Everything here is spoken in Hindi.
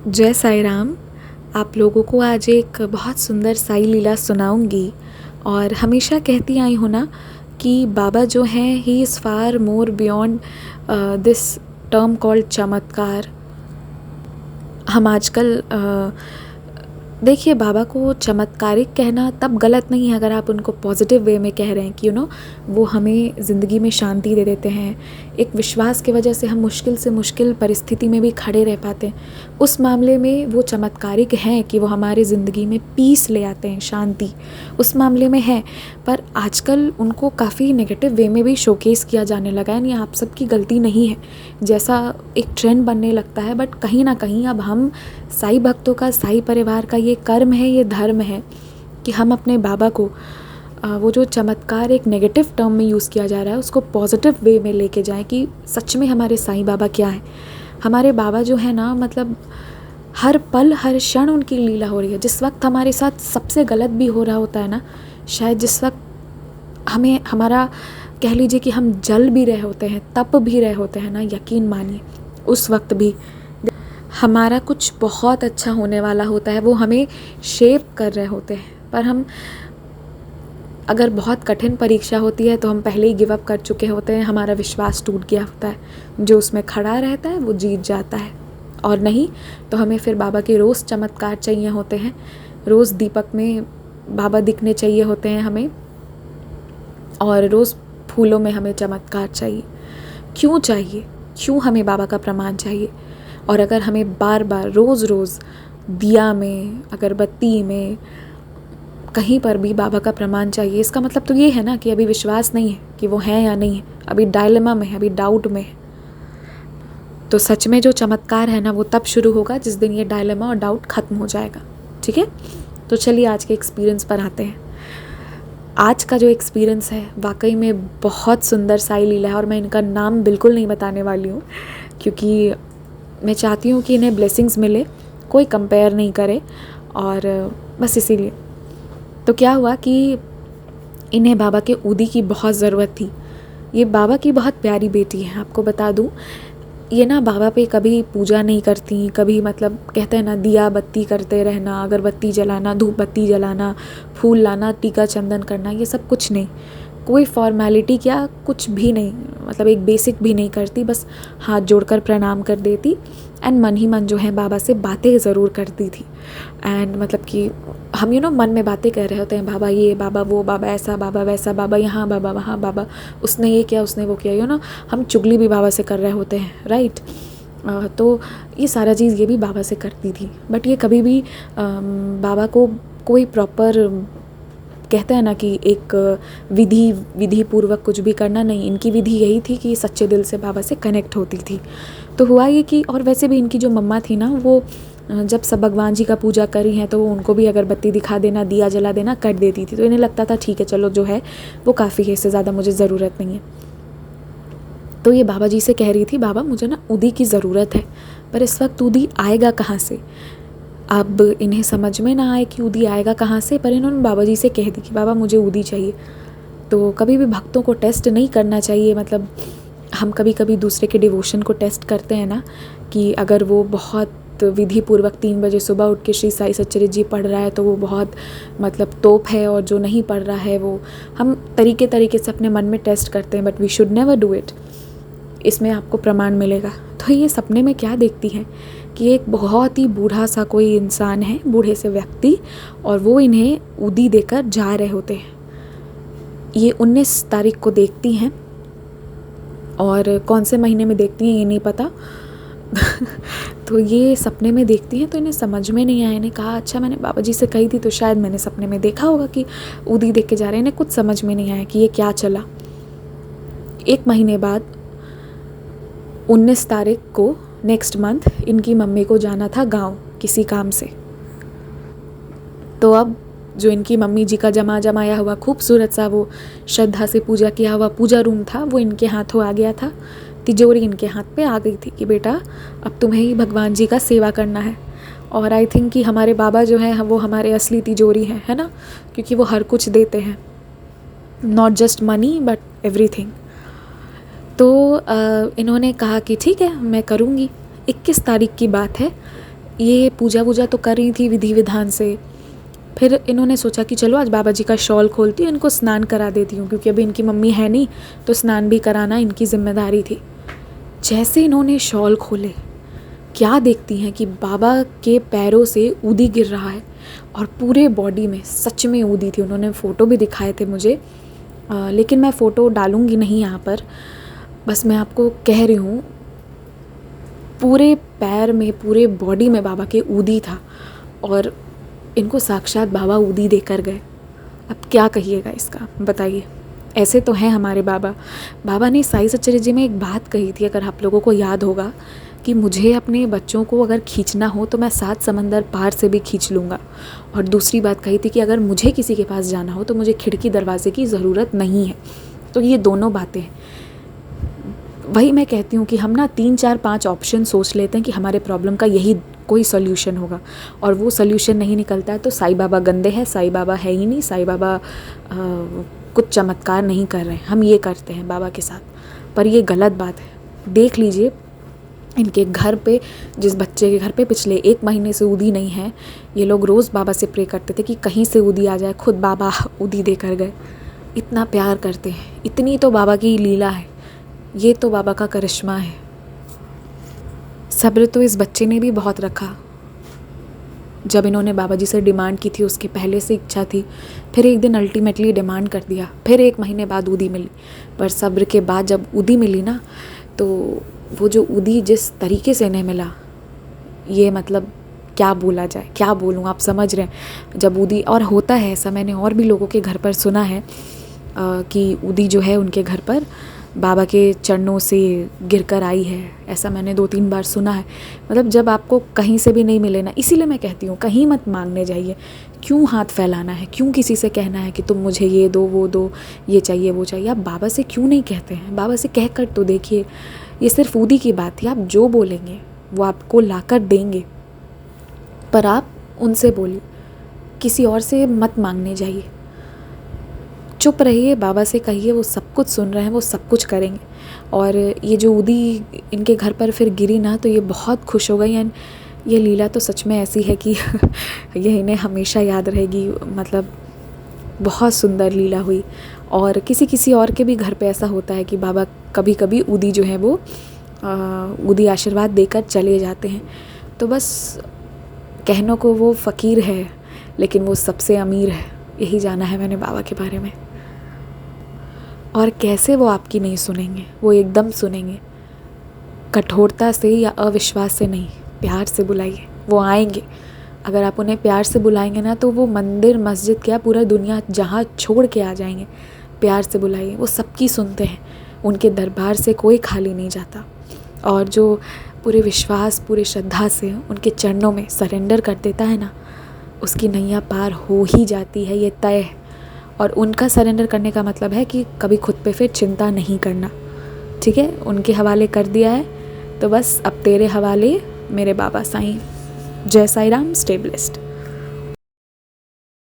जय साई राम। आप लोगों को आज एक बहुत सुंदर साई लीला सुनाऊंगी। और हमेशा कहती आई हूँ ना कि बाबा जो हैं he is far more beyond this term called चमत्कार। हम आजकल देखिए, बाबा को चमत्कारिक कहना तब गलत नहीं है अगर आप उनको पॉजिटिव वे में कह रहे हैं कि वो हमें ज़िंदगी में शांति दे देते हैं। एक विश्वास की वजह से हम मुश्किल से मुश्किल परिस्थिति में भी खड़े रह पाते हैं। उस मामले में वो चमत्कारिक हैं कि वो हमारे ज़िंदगी में पीस ले आते हैं, शांति उस मामले में है। पर आजकल उनको काफ़ी नेगेटिव वे में भी शोकेस किया जाने लगा है। नहीं, आप सबकी गलती नहीं है, जैसा एक ट्रेंड बनने लगता है। बट कहीं ना कहीं अब हम साई भक्तों का, साई परिवार का ये कर्म है, ये धर्म है कि हम अपने बाबा को वो जो चमत्कार एक नेगेटिव टर्म में यूज़ किया जा रहा है उसको पॉजिटिव वे में लेके जाएं कि सच में हमारे साईं बाबा क्या है। हमारे बाबा जो है ना, मतलब हर पल हर क्षण उनकी लीला हो रही है। जिस वक्त हमारे साथ सबसे गलत भी हो रहा होता है ना, शायद जिस वक्त हमें हमारा कह लीजिए कि हम जल भी रहे होते हैं, तप भी रहे होते हैं ना, यकीन मानिए उस वक्त भी हमारा कुछ बहुत अच्छा होने वाला होता है। वो हमें शेप कर रहे होते हैं। पर हम, अगर बहुत कठिन परीक्षा होती है तो हम पहले ही गिव अप कर चुके होते हैं। हमारा विश्वास टूट गया होता है। जो उसमें खड़ा रहता है वो जीत जाता है, और नहीं तो हमें फिर बाबा के रोज़ चमत्कार चाहिए होते हैं। रोज़ दीपक में बाबा दिखने चाहिए होते हैं हमें, और रोज़ फूलों में हमें चमत्कार चाहिए। क्यों चाहिए? क्यों हमें बाबा का प्रमाण चाहिए? और अगर हमें बार बार रोज़ रोज़ दिया में, अगरबत्ती में, कहीं पर भी बाबा का प्रमाण चाहिए, इसका मतलब तो ये है ना कि अभी विश्वास नहीं है कि वो है या नहीं है, अभी डायलेमा में है, अभी डाउट में है। तो सच में जो चमत्कार है ना, वो तब शुरू होगा जिस दिन ये डायलेमा और डाउट ख़त्म हो जाएगा। ठीक है, तो चलिए आज के एक्सपीरियंस पर आते हैं। आज का जो एक्सपीरियंस है वाकई में बहुत सुंदर साई लीला है, और मैं इनका नाम बिल्कुल नहीं बताने वाली हूँ क्योंकि मैं चाहती हूँ कि इन्हें ब्लेसिंग्स मिले, कोई कंपेयर नहीं करे, और बस इसीलिए। तो क्या हुआ कि इन्हें बाबा के ऊदी की बहुत ज़रूरत थी। ये बाबा की बहुत प्यारी बेटी है। आपको बता दूँ, ये ना बाबा पे कभी पूजा नहीं करती, कभी मतलब कहते हैं ना दिया बत्ती करते रहना, अगरबत्ती जलाना, धूप बत्ती जलाना, फूल लाना, टीका चंदन करना, ये सब कुछ नहीं। कोई फॉर्मेलिटी क्या, कुछ भी नहीं, मतलब एक बेसिक भी नहीं करती। बस हाथ जोड़कर प्रणाम कर देती, एंड मन ही मन जो है बाबा से बातें ज़रूर करती थी। एंड मतलब कि हम मन में बातें कर रहे होते हैं, बाबा ये, बाबा वो, बाबा ऐसा, बाबा वैसा, बाबा यहाँ, बाबा वहाँ, बाबा उसने ये किया, उसने वो किया, हम चुगली भी बाबा से कर रहे होते हैं, राइट। तो ये सारा चीज़ ये भी बाबा से करती थी। बट ये कभी भी बाबा को कोई प्रॉपर, कहते हैं ना कि एक विधि पूर्वक कुछ भी करना नहीं। इनकी विधि यही थी कि सच्चे दिल से बाबा से कनेक्ट होती थी। तो हुआ ये कि, और वैसे भी इनकी जो मम्मा थी ना, वो जब सब भगवान जी का पूजा करी हैं तो वो उनको भी अगरबत्ती दिखा देना, दिया जला देना कर देती थी। तो इन्हें लगता था ठीक है, चलो जो है वो काफ़ी है, इससे ज़्यादा मुझे ज़रूरत नहीं है। तो ये बाबा जी से कह रही थी, बाबा मुझे ना ऊदी की ज़रूरत है, पर इस वक्त ऊदी आएगा कहाँ से? अब इन्हें समझ में ना आए कि ऊदी आएगा कहाँ से, पर इन्होंने बाबा जी से कह दी कि बाबा मुझे ऊदी चाहिए। तो कभी भी भक्तों को टेस्ट नहीं करना चाहिए। मतलब हम कभी कभी दूसरे के डिवोशन को टेस्ट करते हैं ना, कि अगर वो बहुत विधि पूर्वक 3 बजे सुबह उठ के श्री साई सच्चरित्र जी पढ़ रहा है तो वो बहुत मतलब तोप है, और जो नहीं पढ़ रहा है वो, हम तरीके तरीके से अपने मन में टेस्ट करते हैं। But we should never do it. इसमें आपको प्रमाण मिलेगा। तो ये सपने में क्या देखती हैं कि एक बहुत ही बूढ़ा सा कोई इंसान है, बूढ़े से व्यक्ति, और वो इन्हें ऊदी देकर जा रहे होते हैं। ये 19 तारीख को देखती हैं, और कौन से महीने में देखती हैं ये नहीं पता। तो ये सपने में देखती हैं, तो इन्हें समझ में नहीं आया। इन्हें कहा अच्छा, मैंने बाबा जी से कही थी तो शायद मैंने सपने में देखा होगा कि ऊदी देख के जा रहे हैं। इन्हें कुछ समझ में नहीं आया कि ये क्या चला। 1 महीने बाद 19 तारीख को नेक्स्ट मंथ इनकी मम्मी को जाना था गांव किसी काम से। तो अब जो इनकी मम्मी जी का जमाया हुआ खूबसूरत सा वो श्रद्धा से पूजा किया हुआ पूजा रूम था, वो इनके हाथों आ गया था। तिजोरी इनके हाथ पे आ गई थी कि बेटा अब तुम्हें ही भगवान जी का सेवा करना है। और आई थिंक कि हमारे बाबा जो हैं वो हमारे असली तिजोरी हैं, है ना, क्योंकि वो हर कुछ देते हैं, not just money but everything. तो इन्होंने कहा कि ठीक है मैं करूँगी। 21 तारीख की बात है। ये पूजा वूजा तो कर रही थी विधि विधान से। फिर इन्होंने सोचा कि चलो आज बाबा जी का शॉल खोलती हूँ, इनको स्नान करा देती हूँ, क्योंकि अभी इनकी मम्मी है नहीं तो स्नान भी कराना इनकी जिम्मेदारी थी। जैसे इन्होंने शॉल खोले, क्या देखती हैं कि बाबा के पैरों से ऊदी गिर रहा है और पूरे बॉडी में सच में ऊदी थी। उन्होंने फ़ोटो भी दिखाए थे मुझे, लेकिन मैं फ़ोटो डालूँगी नहीं यहाँ पर, बस मैं आपको कह रही हूँ पूरे पैर में पूरे बॉडी में बाबा के ऊदी था और इनको साक्षात बाबा ऊदी देकर गए। अब क्या कहिएगा इसका, बताइए। ऐसे तो हैं हमारे बाबा। बाबा ने साई सच्चरित्र जी में एक बात कही थी, अगर आप लोगों को याद होगा, कि मुझे अपने बच्चों को अगर खींचना हो तो मैं 7 समंदर पार से भी खींच लूँगा। और दूसरी बात कही थी कि अगर मुझे किसी के पास जाना हो तो मुझे खिड़की दरवाजे की ज़रूरत नहीं है। तो ये दोनों बातें हैं। वही मैं कहती हूँ कि हम ना 3 4 5 ऑप्शन सोच लेते हैं कि हमारे प्रॉब्लम का यही कोई सॉल्यूशन होगा, और वो सॉल्यूशन नहीं निकलता है तो साईं बाबा गंदे हैं, साईं बाबा है ही नहीं, साईं बाबा कुछ चमत्कार नहीं कर रहे हैं। हम ये करते हैं बाबा के साथ, पर ये गलत बात है। देख लीजिए इनके घर पे, जिस बच्चे के घर पे पिछले 1 महीने से ऊदी नहीं है, ये लोग रोज़ बाबा से प्रे करते थे कि कहीं से ऊदी आ जाए, खुद बाबा ऊदी दे कर गए। इतना प्यार करते हैं, इतनी तो बाबा की लीला है, ये तो बाबा का करिश्मा है। सब्र तो इस बच्चे ने भी बहुत रखा। जब इन्होंने बाबा जी से डिमांड की थी, उसके पहले से इच्छा थी, फिर एक दिन अल्टीमेटली डिमांड कर दिया, फिर 1 महीने बाद ऊदी मिली। पर सब्र के बाद जब ऊदी मिली ना, तो वो जो ऊदी जिस तरीके से इन्हें मिला, ये मतलब क्या बोला जाए, क्या बोलूँ, आप समझ रहे हैं। जब ऊदी, और होता है ऐसा, मैंने और भी लोगों के घर पर सुना है कि ऊदी जो है उनके घर पर बाबा के चरणों से गिरकर आई है, ऐसा मैंने 2-3 बार सुना है। मतलब जब आपको कहीं से भी नहीं मिले ना, इसीलिए मैं कहती हूँ कहीं मत मांगने जाइए। क्यों हाथ फैलाना है, क्यों किसी से कहना है कि तुम मुझे ये दो, वो दो, ये चाहिए, वो चाहिए। आप बाबा से क्यों नहीं कहते हैं, बाबा से कह कर तो देखिए। ये सिर्फ ऊदी की बात थी, आप जो बोलेंगे वो आपको लाकर देंगे, पर आप उनसे बोलिए, किसी और से मत मांगने जाइए। चुप रहिए, बाबा से कहिए, वो सब कुछ सुन रहे हैं, वो सब कुछ करेंगे। और ये जो ऊदी इनके घर पर फिर गिरी ना, तो ये बहुत खुश हो गई। एंड ये लीला तो सच में ऐसी है कि ये इन्हें हमेशा याद रहेगी। मतलब बहुत सुंदर लीला हुई। और किसी किसी और के भी घर पे ऐसा होता है कि बाबा कभी कभी ऊदी जो है वो ऊदी आशीर्वाद देकर चले जाते हैं। तो बस कहने को वो फ़कीर है, लेकिन वो सबसे अमीर है, यही जाना है मैंने बाबा के बारे में। और कैसे वो आपकी नहीं सुनेंगे, वो एकदम सुनेंगे। कठोरता से या अविश्वास से नहीं, प्यार से बुलाइए, वो आएंगे। अगर आप उन्हें प्यार से बुलाएंगे ना, तो वो मंदिर मस्जिद क्या, पूरा दुनिया जहाँ छोड़ के आ जाएंगे। प्यार से बुलाइए, वो सबकी सुनते हैं। उनके दरबार से कोई खाली नहीं जाता। और जो पूरे विश्वास, पूरे श्रद्धा से उनके चरणों में सरेंडर कर देता है ना, उसकी नैया पार हो ही जाती है, ये तय है। और उनका सरेंडर करने का मतलब है कि कभी खुद पे फिर चिंता नहीं करना। ठीक है, उनके हवाले कर दिया है, तो बस अब तेरे हवाले मेरे बाबा साईं। जय साईं राम, स्टे ब्लेस्ड।